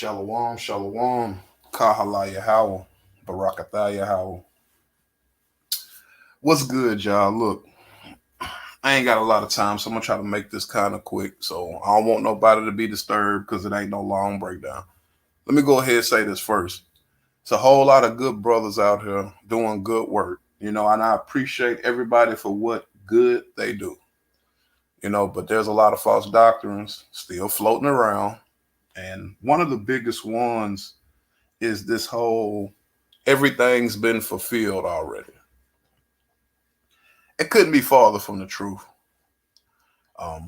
Shalom, shalom. Kahala Yahweh. Barakatha Yahweh. What's good, y'all? Look, I ain't got a lot of time, so I'm gonna try to make this kind of quick. So I don't want nobody to be disturbed because it ain't no long breakdown. Let me go ahead and say this first. It's a whole lot of good brothers out here doing good work, and I appreciate everybody for what good they do, but there's a lot of false doctrines still floating around. And one of the biggest ones is this whole everything's been fulfilled already. It couldn't be farther from the truth.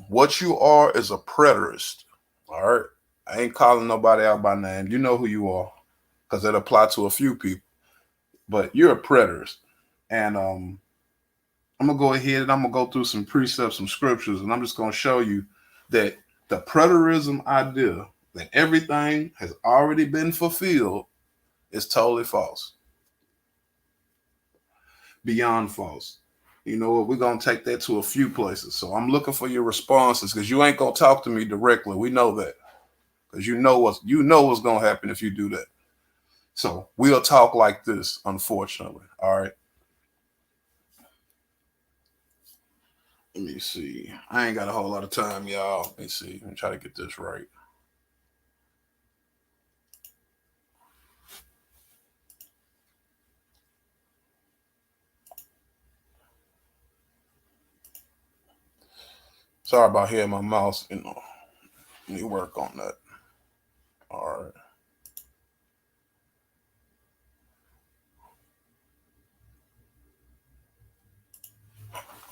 What you are is a preterist. All right. I ain't calling nobody out by name. You know who you are because it applies to a few people. But you're a preterist. And I'm going to go ahead and I'm going to go through some precepts, some scriptures, and I'm just going to show you that the preterism idea that everything has already been fulfilled is totally false. Beyond false. You know what? We're gonna take that to a few places. So I'm looking for your responses because you ain't gonna talk to me directly. We know that because you know what's gonna happen if you do that. So we'll talk like this, unfortunately. All right. Let me see. I ain't got a whole lot of time, y'all. Let me see. Let me try to get this right. Sorry about hitting my mouse. Need to work on that. All right.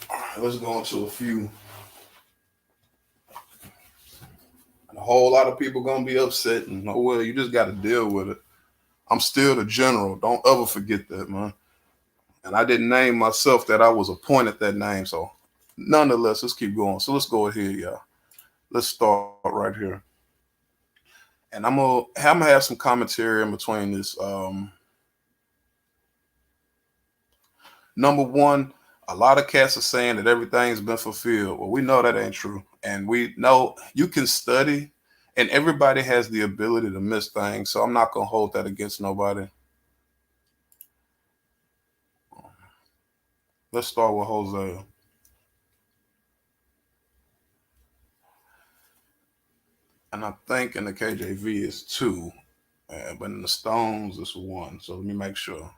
All right. Let's go into a few. A whole lot of people gonna be upset, and oh well, you just got to deal with it. I'm still the general. Don't ever forget that, man. And I didn't name myself that. I was appointed that name. So, nonetheless, let's keep going. So let's go ahead, y'all. Let's start right here. And I'm gonna have some commentary in between this. Number one, a lot of cats are saying that everything's been fulfilled. Well, we know that ain't true, and we know you can study, and everybody has the ability to miss things. So I'm not gonna hold that against nobody. Let's start with Hosea. And I think in the KJV is two, but in the Stones it's one. So let me make sure.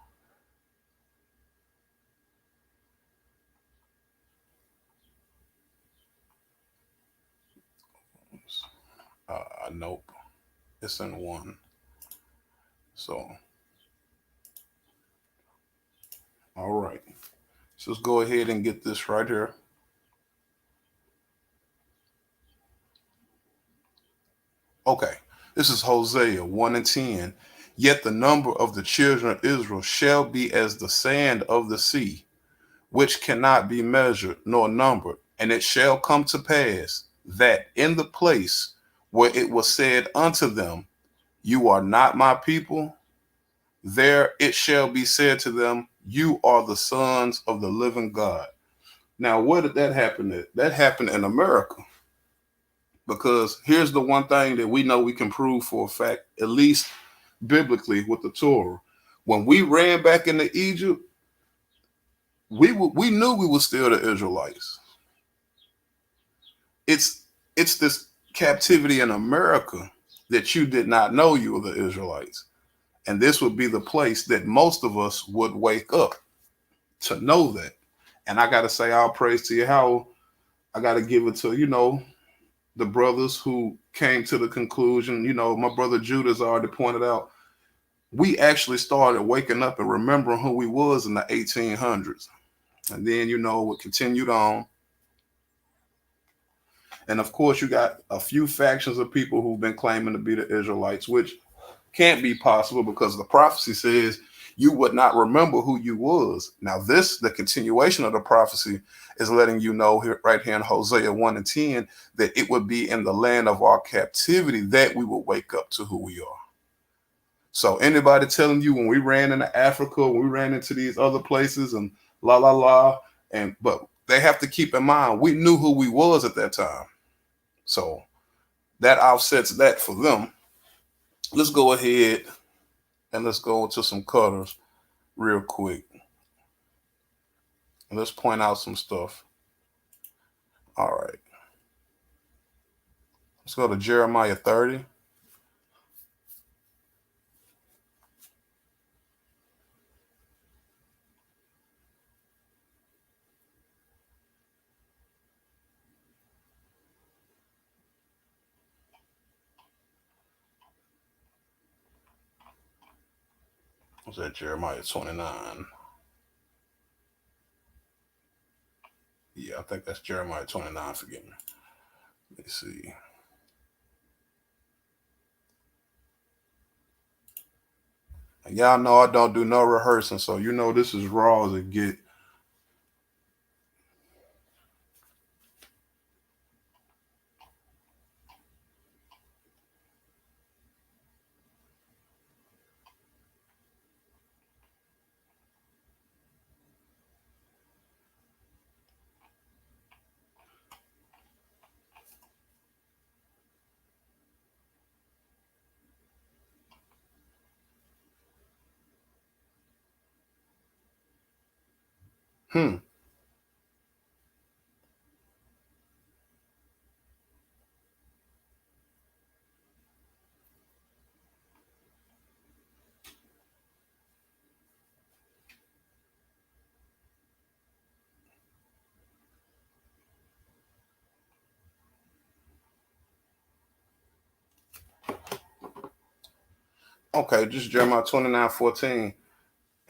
Nope, it's in one. So all right, so let's go ahead and get this right here. Okay, this is Hosea 1:10. Yet the number of the children of Israel shall be as the sand of the sea, which cannot be measured nor numbered. And it shall come to pass that in the place where it was said unto them, you are not my people, there it shall be said to them, you are the sons of the living God. Now, where did that happen at? That happened in America. Because here's the one thing that we know we can prove for a fact, at least biblically with the Torah. When we ran back into Egypt, we knew we were still the Israelites. It's this captivity in America that you did not know you were the Israelites. And this would be the place that most of us would wake up to know that. And I got to say, all praise to you, how I got to give it to, the brothers who came to the conclusion. My brother Judah's already pointed out, we actually started waking up and remembering who we was in the 1800s. And then, it continued on. And of course, you got a few factions of people who've been claiming to be the Israelites, which can't be possible because the prophecy says you would not remember who you was. Now, the continuation of the prophecy is letting you know here, right here in Hosea 1:10, that it would be in the land of our captivity that we will wake up to who we are. So anybody telling you when we ran into Africa, when we ran into these other places and la la la, but they have to keep in mind, we knew who we was at that time. So that offsets that for them. Let's go ahead and let's go into some colors real quick. And let's point out some stuff. All right. Let's go to Jeremiah 30. Was that Jeremiah 29? Yeah, I think that's Jeremiah 29. Forgive me. Let me see. And y'all know I don't do no rehearsing, so you know this is raw as it get. Hmm. Okay, just Jeremiah 29:14.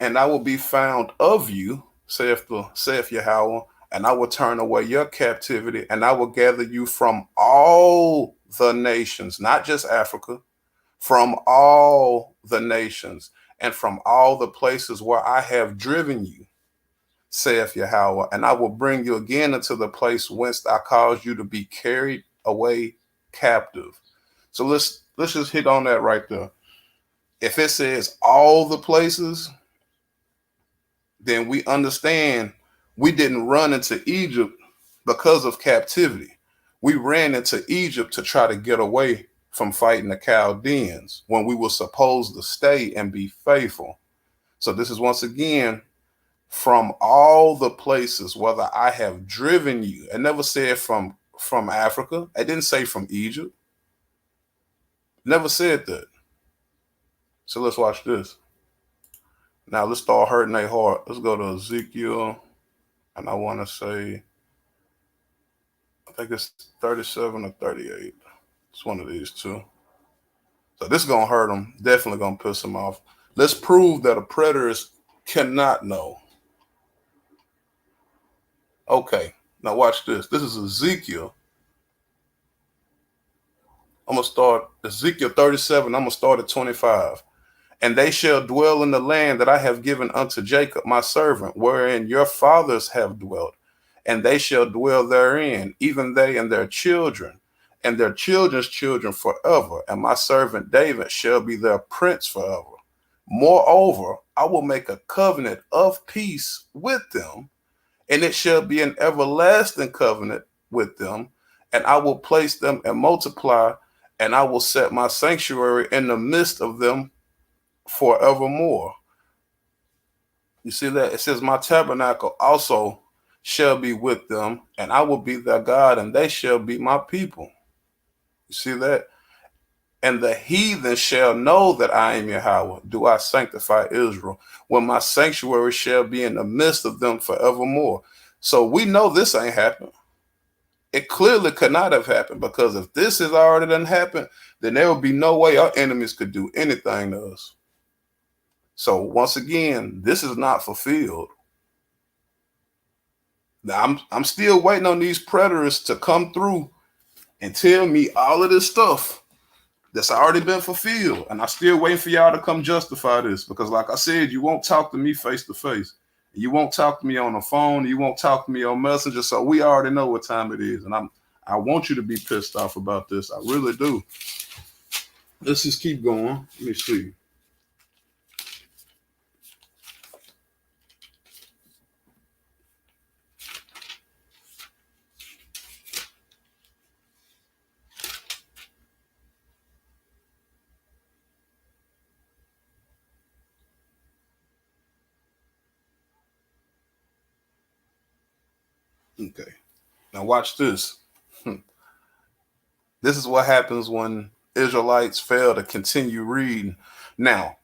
And I will be found of you, saith Yahweh, and I will turn away your captivity, and I will gather you from all the nations, not just Africa, from all the nations, and from all the places where I have driven you, saith Yahweh, and I will bring you again into the place whence I caused you to be carried away captive. So let's just hit on that right there. If it says all the places, then we understand we didn't run into Egypt because of captivity. We ran into Egypt to try to get away from fighting the Chaldeans when we were supposed to stay and be faithful. So this is once again from all the places whether I have driven you. It never said from Africa. It didn't say from Egypt. Never said that. So let's watch this. Now let's start hurting their heart. Let's go to Ezekiel, and I want to say, I think it's 37 or 38. It's one of these two. So this is gonna hurt them. Definitely gonna piss them off. Let's prove that a preterist cannot know. Okay, now watch this. This is Ezekiel. I'm gonna start Ezekiel 37. I'm gonna start at 25. And they shall dwell in the land that I have given unto Jacob my servant, wherein your fathers have dwelt, and they shall dwell therein, even they and their children's children forever. And my servant David shall be their prince forever. Moreover, I will make a covenant of peace with them, and it shall be an everlasting covenant with them, and I will place them and multiply, and I will set my sanctuary in the midst of them forevermore. You see that? It says, my tabernacle also shall be with them, and I will be their God, and they shall be my people. You see that? And the heathen shall know that I am Yahweh, do I sanctify Israel, when my sanctuary shall be in the midst of them forevermore. So we know this ain't happened. It clearly could not have happened, because if this has already done happened, then there would be no way our enemies could do anything to us. So once again, this is not fulfilled. Now I'm still waiting on these preterists to come through and tell me all of this stuff that's already been fulfilled. And I'm still waiting for y'all to come justify this, because like I said, you won't talk to me face to face. You won't talk to me on the phone. You won't talk to me on Messenger. So we already know what time it is. And I want you to be pissed off about this. I really do. Let's just keep going. Let me see. Okay. Now watch this. This is what happens when Israelites fail to continue reading. Now,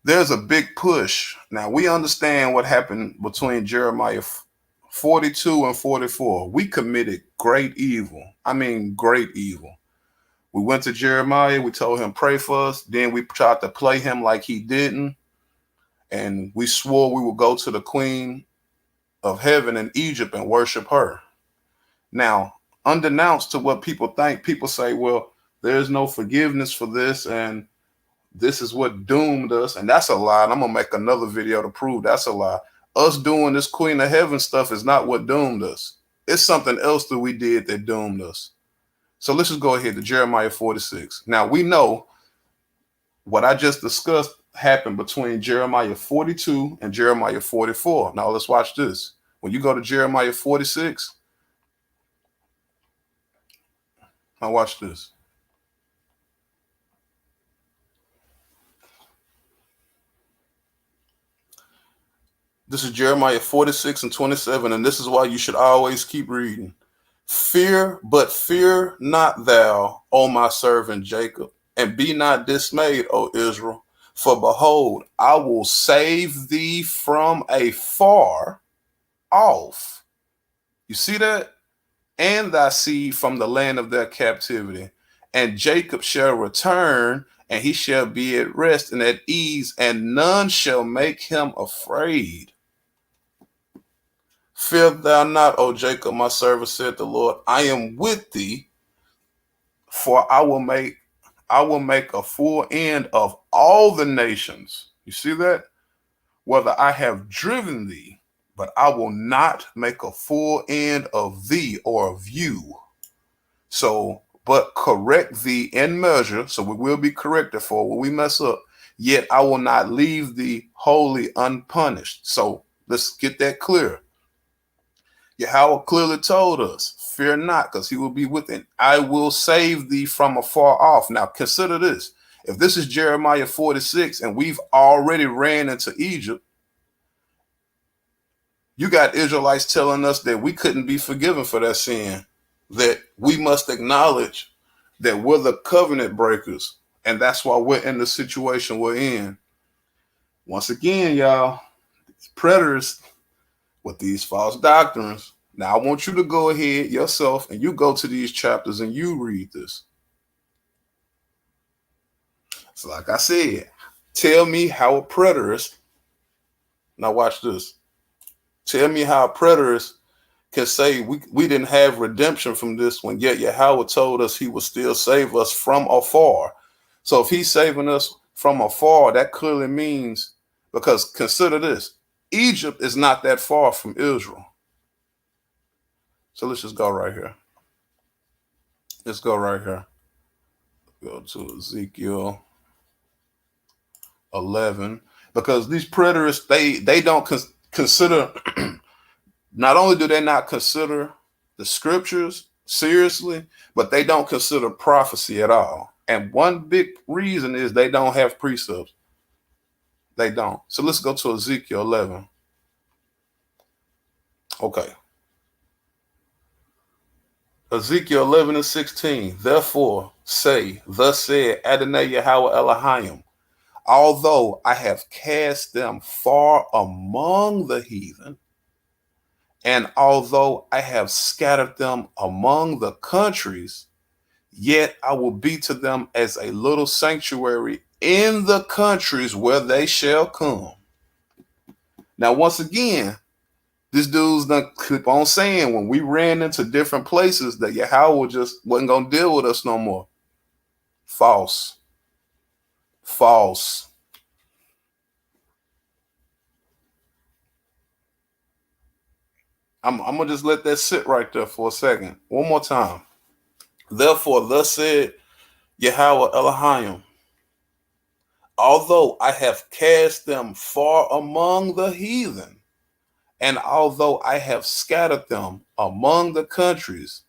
there's a big push. Now, we understand what happened between Jeremiah 42 and 44. We committed great evil. I mean, great evil. We went to Jeremiah. We told him, pray for us. Then we tried to play him like he didn't. And we swore we would go to the queen of heaven in Egypt and worship her. Now, unbeknownst to what people think, people say, well, there's no forgiveness for this, and this is what doomed us. And that's a lie. And I'm going to make another video to prove that's a lie. Us doing this Queen of Heaven stuff is not what doomed us. It's something else that we did that doomed us. So let's just go ahead to Jeremiah 46. Now, we know what I just discussed happened between Jeremiah 42 and Jeremiah 44. Now, let's watch this. When you go to Jeremiah 46, now watch this. This is Jeremiah 46 and 27, and this is why you should always keep reading. Fear not thou, O my servant Jacob, and be not dismayed, O Israel. For behold, I will save thee from afar off. You see that? And thy seed from the land of their captivity. And Jacob shall return, and he shall be at rest and at ease, and none shall make him afraid. Fear thou not, O Jacob, my servant, said the Lord. I am with thee, for I will make a full end of all the nations. You see that? Whether I have driven thee, but I will not make a full end of thee or of you. So, but correct thee in measure, so we will be corrected for when we mess up, yet I will not leave thee wholly unpunished. So let's get that clear. Yahweh clearly told us, fear not, because he will be within. I will save thee from afar off. Now consider this. If this is Jeremiah 46 and we've already ran into Egypt, you got Israelites telling us that we couldn't be forgiven for that sin, that we must acknowledge that we're the covenant breakers, and that's why we're in the situation we're in. Once again, y'all, preterists with these false doctrines. Now, I want you to go ahead yourself and you go to these chapters and you read this. So like I said, tell me how a preterist, now watch this. Tell me how a preterist can say we didn't have redemption from this when yet Yahweh told us he would still save us from afar. So if he's saving us from afar, that clearly means, because consider this, Egypt is not that far from Israel. So let's just go right here. Let's go right here. Go to Ezekiel 11, because these preterists, they don't consider, not only do they not consider the scriptures seriously, but they don't consider prophecy at all. And one big reason is they don't have precepts. They don't. So let's go to Ezekiel 11. Okay. Ezekiel 11 and 16. Therefore say, thus said Adonai Yahweh Elohim, although I have cast them far among the heathen, and although I have scattered them among the countries, yet I will be to them as a little sanctuary in the countries where they shall come. Now, once again, this dude's done keep on saying when we ran into different places that Yahweh just wasn't going to deal with us no more. False. False. I'm going to just let that sit right there for a second. One more time. Therefore, thus said Yahweh Elohim, although I have cast them far among the heathen, and although I have scattered them among the countries,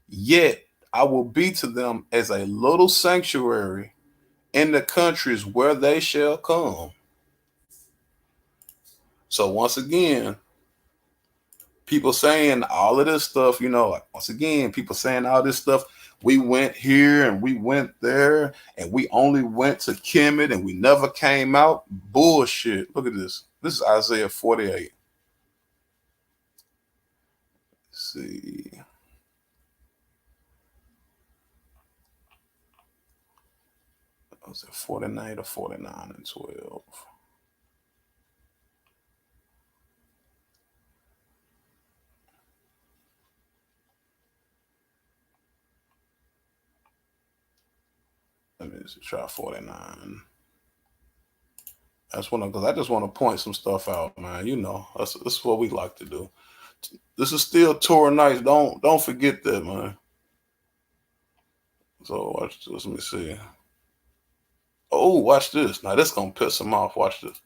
yet I will be to them as a little sanctuary in the countries where they shall come. So once again, People saying all of this stuff, like, once again, people saying all this stuff. We went here and we went there and we only went to Kemet and we never came out. Bullshit. Look at this. This is Isaiah 48. Let's see. Was it 49 or 49 and 12? Let me just try 49. That's one because I just want to point some stuff out, man. That's what we like to do. This is still Torah nights. Don't forget that, man. So watch this. Let me see. Oh, watch this. Now this gonna piss them off. Watch this.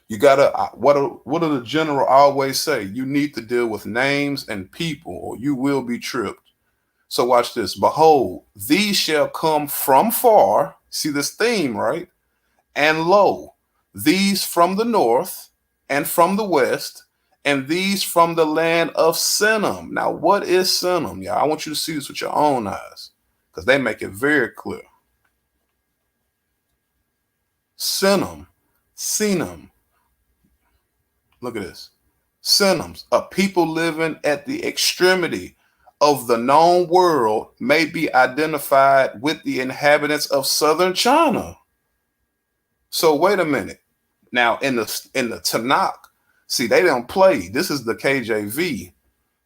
You gotta what do the general always say? You need to deal with names and people, or you will be tripped. So watch this. Behold, these shall come from far. See this theme, right? And lo, these from the north and from the west, and these from the land of Sinim. Now, what is Sinim? Yeah, I want you to see this with your own eyes, because they make it very clear. Sinim, Sinim. Look at this. Sinims, a people living at the extremity of the known world, may be identified with the inhabitants of southern China. So wait a minute. Now in the Tanakh, see, they don't play. This is the KJV.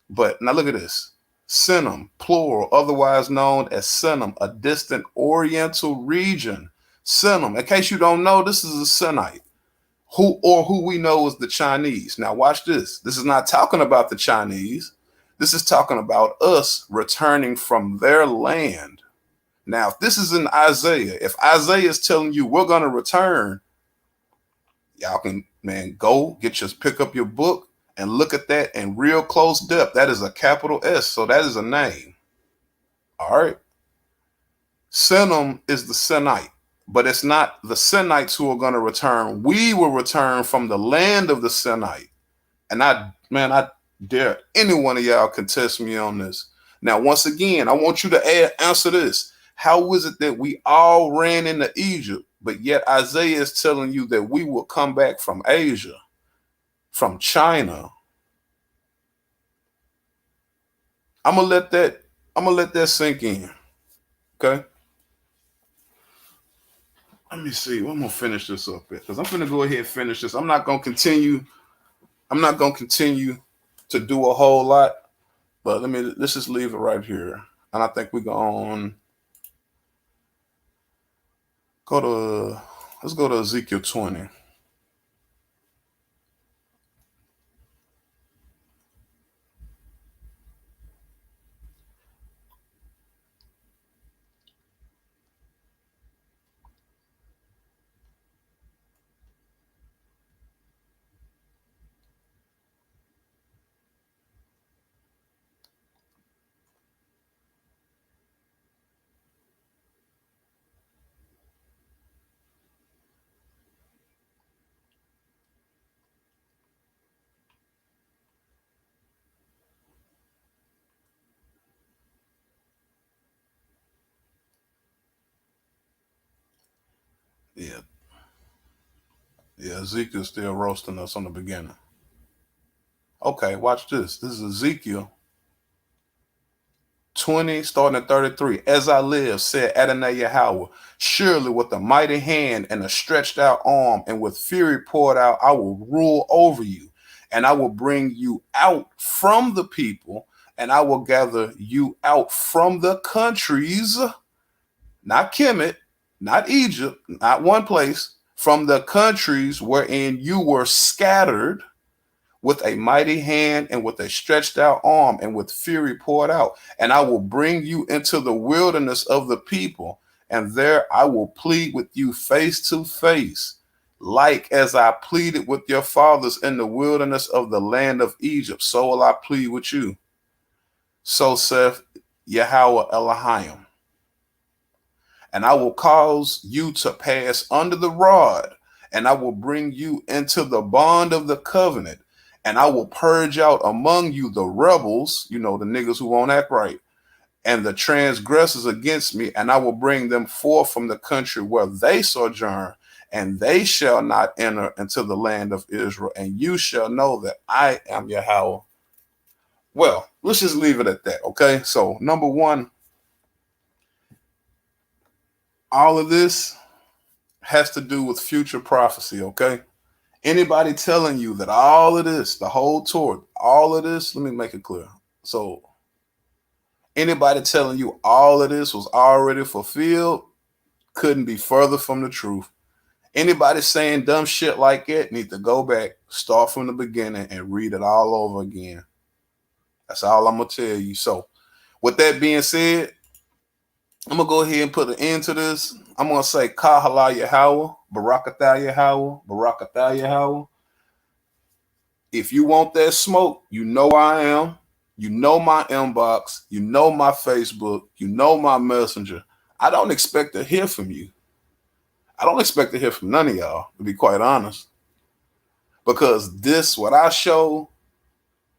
But now look at this. Sinim, plural, otherwise known as Sinim, a distant oriental region. Sinim, in case you don't know, this is a Sinite. Who we know is the Chinese. Now watch this. This is not talking about the Chinese. This is talking about us returning from their land. Now, if this is in Isaiah, if Isaiah is telling you we're going to return, y'all can, man, pick up your book and look at that in real close depth. That is a capital S, so that is a name. All right. Sinim is the Sinite, but it's not the Sinites who are going to return. We will return from the land of the Sinite. And I dare any one of y'all contest me on this. Now, once again, I want you to answer this. How is it that we all ran into Egypt, but yet Isaiah is telling you that we will come back from Asia, from China? I'm gonna let that sink in. Okay. Let me see. I'm gonna finish this up because I'm gonna go ahead and finish this. I'm not gonna continue to do a whole lot, but let's just leave it right here. And I think we're going let's go to Ezekiel 20. Yeah. Yeah, Ezekiel's still roasting us on the beginning. Okay, watch this. This is Ezekiel 20, starting at 33. As I live, said Adonai Yahweh, surely with a mighty hand and a stretched out arm and with fury poured out, I will rule over you, and I will bring you out from the people, and I will gather you out from the countries, not Kemet, not Egypt, not one place, from the countries wherein you were scattered, with a mighty hand and with a stretched out arm and with fury poured out. And I will bring you into the wilderness of the people, and there I will plead with you face to face, like as I pleaded with your fathers in the wilderness of the land of Egypt. So will I plead with you. So saith Yahweh Elohim. And I will cause you to pass under the rod, and I will bring you into the bond of the covenant, And I will purge out among you the rebels, the niggas who won't act right, and the transgressors against me, and I will bring them forth from the country where they sojourn, and they shall not enter into the land of Israel, and you shall know that I am Yahweh. Well, let's just leave it at that, okay? So, number one, all of this has to do with future prophecy, okay? Anybody telling you that all of this, the whole Torah, all of this, let me make it clear. So, anybody telling you all of this was already fulfilled couldn't be further from the truth. Anybody saying dumb shit like that need to go back, start from the beginning, and read it all over again. That's all I'm gonna tell you. So, with that being said, I'm gonna go ahead and put an end to this. I'm gonna say Kahala Yahweh, Barakatah Yahweh, Barakatah Yahweh. If you want that smoke, you know I am. You know my inbox. You know my Facebook. You know my messenger. I don't expect to hear from you. I don't expect to hear from none of y'all, to be quite honest. Because this, what I show,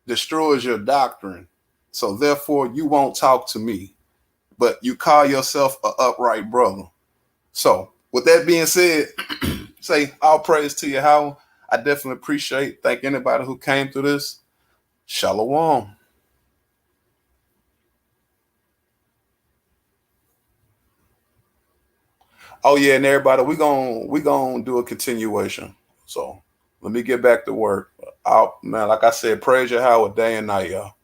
destroys your doctrine. So therefore, you won't talk to me. But you call yourself an upright brother. So with that being said, say all praise to you, how I definitely appreciate. Thank anybody who came through this. Shalom. Oh yeah, and everybody, we gonna do a continuation. So let me get back to work. Out man, like I said, praise your how day and night, y'all.